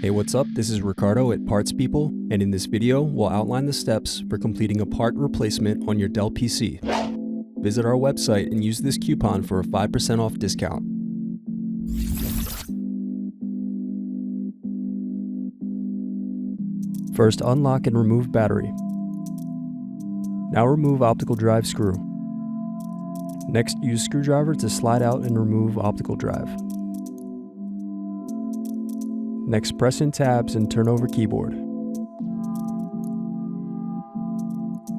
Hey, what's up? This is Ricardo at Parts People, and in this video, we'll outline the steps for completing a part replacement on your Dell PC. Visit our website and use this coupon for a 5% off discount. First, unlock and remove battery. Now remove optical drive screw. Next, use screwdriver to slide out and remove optical drive. Next, press in tabs and turn over keyboard.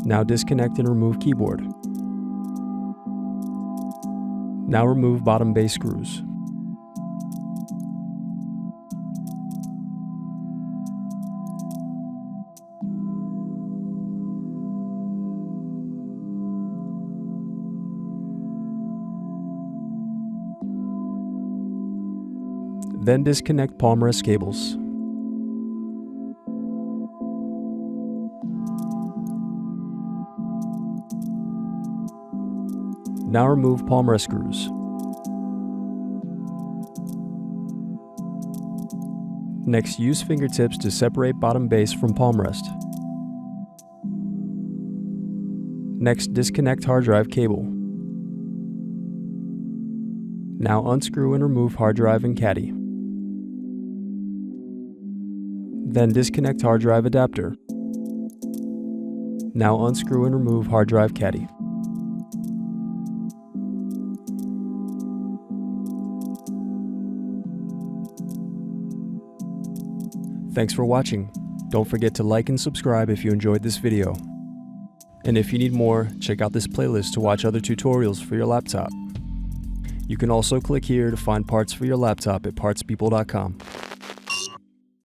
Now disconnect and remove keyboard. Now remove bottom base screws. Then disconnect palmrest cables. Now remove palmrest screws. Next, use fingertips to separate bottom base from palmrest. Next, disconnect hard drive cable. Now unscrew and remove hard drive and caddy. Then disconnect hard drive adapter. Now unscrew and remove hard drive caddy. Thanks for watching. Don't forget to like and subscribe if you enjoyed this video. And if you need more, check out this playlist to watch other tutorials for your laptop. You can also click here to find parts for your laptop at partspeople.com.